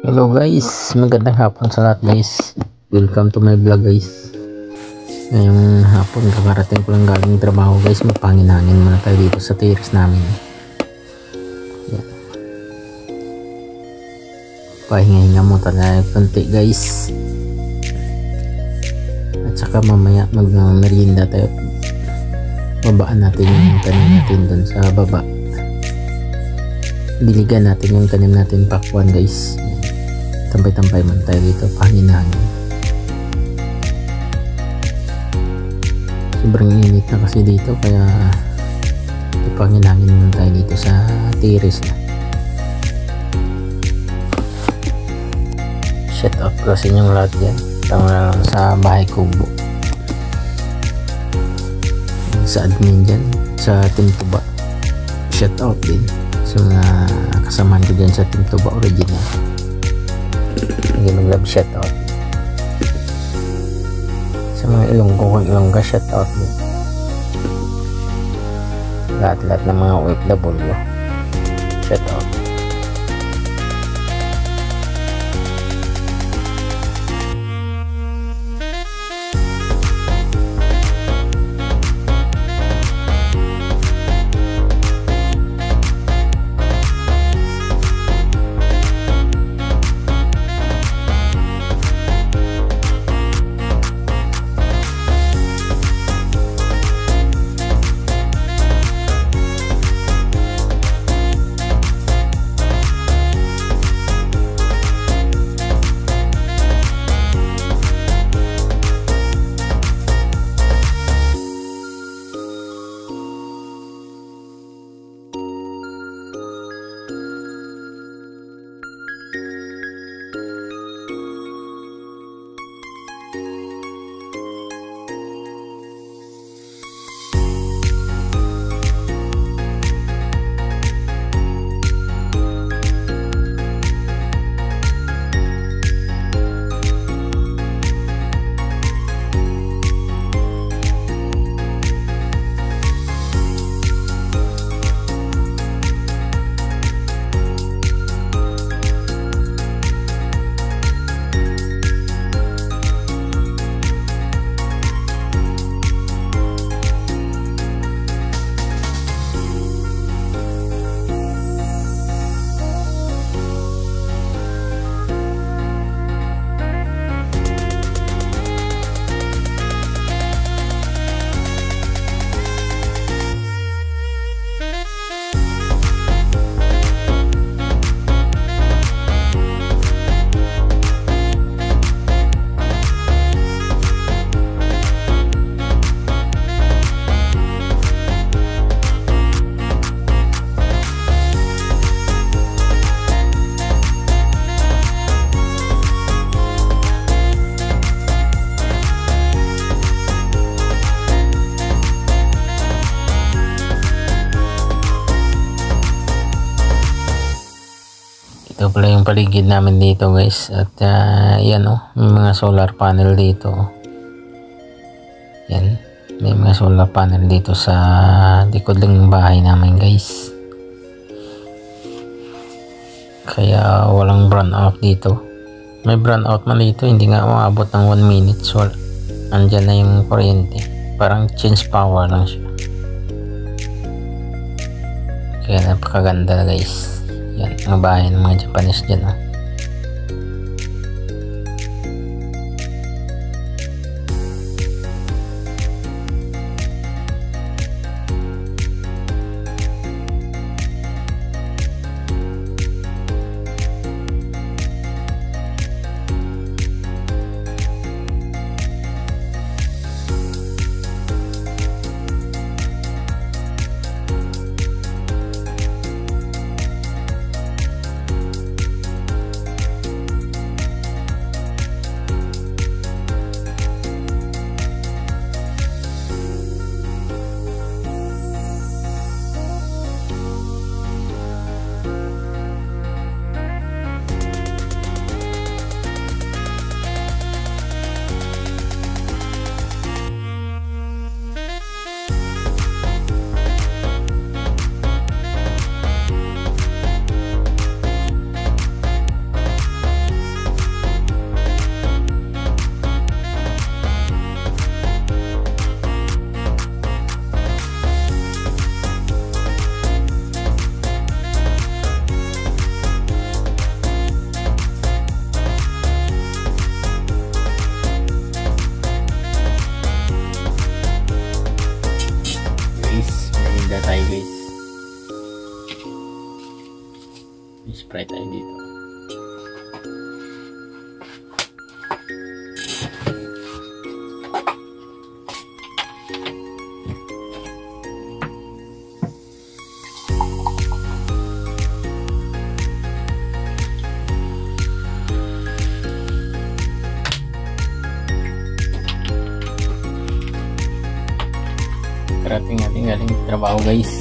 Hello guys, magandang hapon sa lahat guys. Welcome to my vlog guys. Ngayong hapon kakarating ko lang galing trabaho guys. Magpangin-hangin muna tayo dito sa terrace namin. Yan. Pahinga-hinga mo tayo konti guys. At saka mamaya mag-merienda tayo. Babaan natin yung tanim natin dun sa baba. Diligan natin yung tanim natin pakwan guys. Tampay-tampay man tayo dito, pangin-hangin. Sobrang init na kasi dito kaya pangin-hangin man tayo dito sa terrace na. Shout out ko sa inyong lahat dyan. Tama na lang sa bahay kubo. Sa admin dyan, sa Team Tuba. Shout out din sa mga kasamahan ko dyan sa Team Tuba original. Mag-love shout out sa mga Ilongga shout out din. Lahat ng mga OFW shout out. Ito pala yung paligid namin dito guys. At yan may mga solar panel dito. Yan, may mga solar panel dito sa likod lang ng bahay namin guys. Kaya walang brown out dito. May brown out man dito, hindi nga umabot ng 1 minute. So andyan na yung kuryente. Parang change power lang siya. Kaya napakaganda guys. Yan, ang bahay ng mga Japanese dyan. karating natin galing trabaho guys.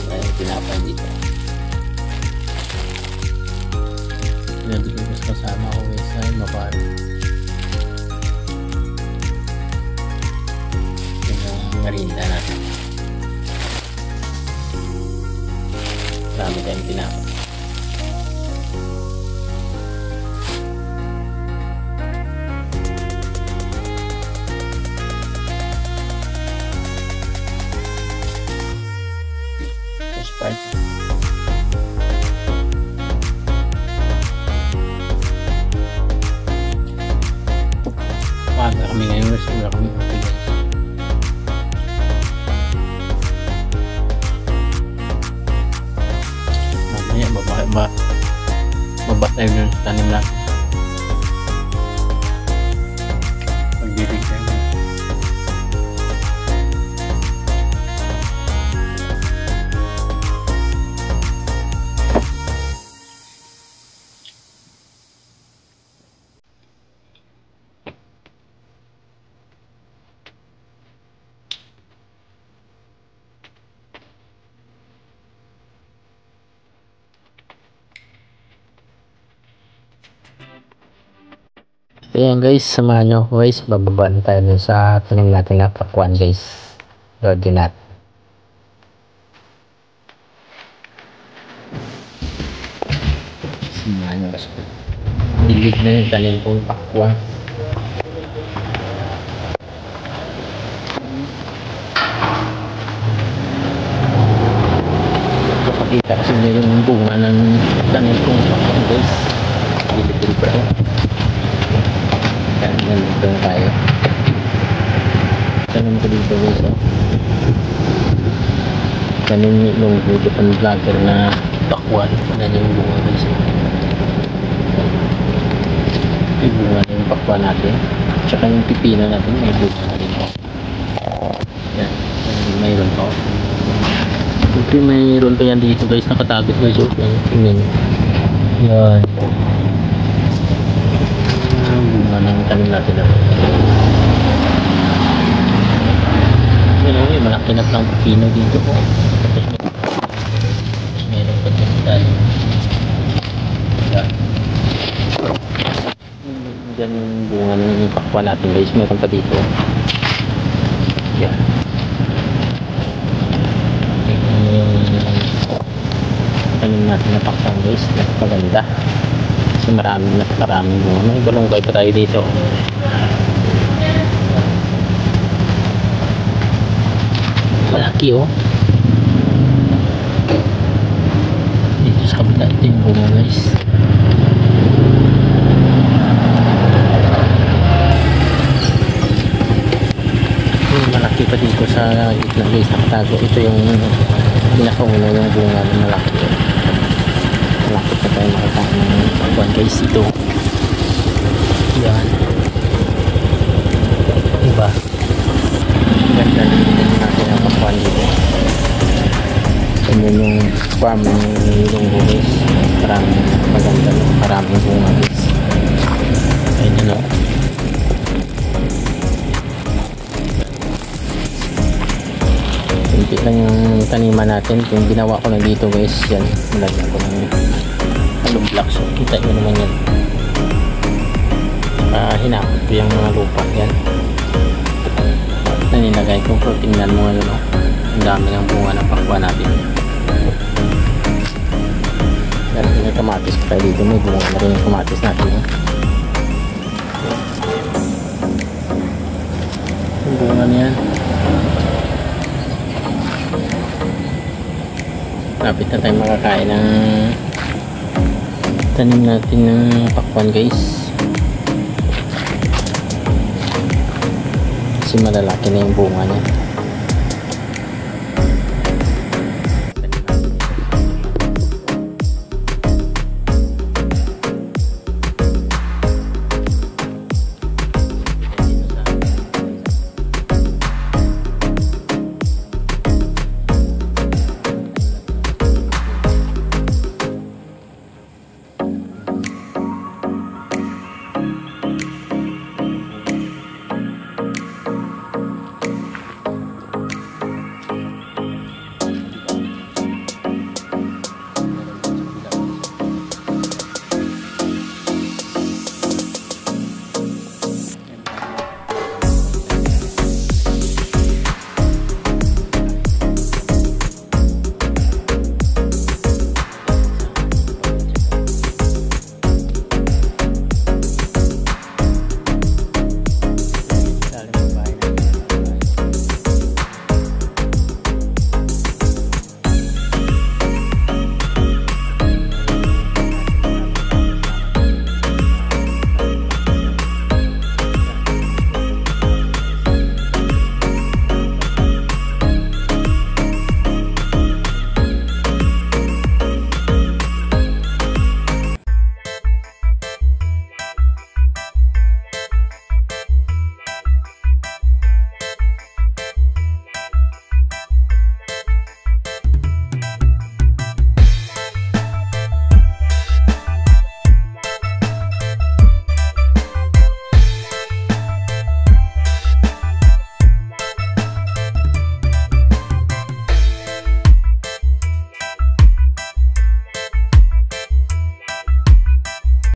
Ayun, tinapay dito. Pinabigay ko kasama ko guys ay mapari. Yun yung merinda natin. Marami tayong tinapay. Sprite. Maaga kami ngayon, wala kami kape guys. Mamaya baba tayo dun sa tanim natin. Pagdirig tayo. Ayan guys, samahan nyo ako guys, bababa na tayo dun sa tanim natin na pakwan guys, ordinat. Samahan nyo guys, dilig na yung tanim kong pakwan. Kapakita kasi nyo yung bunga ng tanim kong pakwan guys, dilig pa rin. Nandito na tayo. Tanong ko dito guys, tanong yung Japan vlogger na pakwan na yung bunga guys. Yung bunga na yung pakwan natin, tsaka yung pipino natin may bunga na rin. Yan, mayroon pa. Mayroon pa yan dito guys, nakatagos guys. Tingnan nyo yan, bunga ng tanim natin na. May malaki na plang pipino dito po. Tapos meron pa dyan tayo. Dyan yung bunga ng pakwan natin guys. Meron pa dito. Yan. Yung tanim natin na pakwan guys. Napakaganda. Kasi maraming bunga. May balonggay pa tayo dito. Malaki oh. Dito sa kabila ito yung bunga guys. Malaki pa dito sa gitna guys, nakatago. Ito yung pinakauna yung bunga na malaki. Malapit na tayo makita ng pagkuhan guys. Ito yan, diba? Ganda din natin ang pagkuhan dito. Ganyan yung farm ng Ilonggo guys. Maraming maganda, maraming bunga guys. Ayun yun o. Kunti lang yung taniman natin. Yung ginawa ko lang dito guys, yan, nalagyan ko ng hollow blocks. So kita nyo naman yan. Hinakot ko yung mga lupa yan na nilagay ko. So tingnan mo yun o, ang dami ng bunga ng pakwan natin. Meron din yung kamatis pa tayo dito, may bunga na rin yung kamatis natin o. Yung bunga niyan, lapit na tayo makakain ng tanim natin ng pakwan guys. Kasi malalaki na yung bunga niya.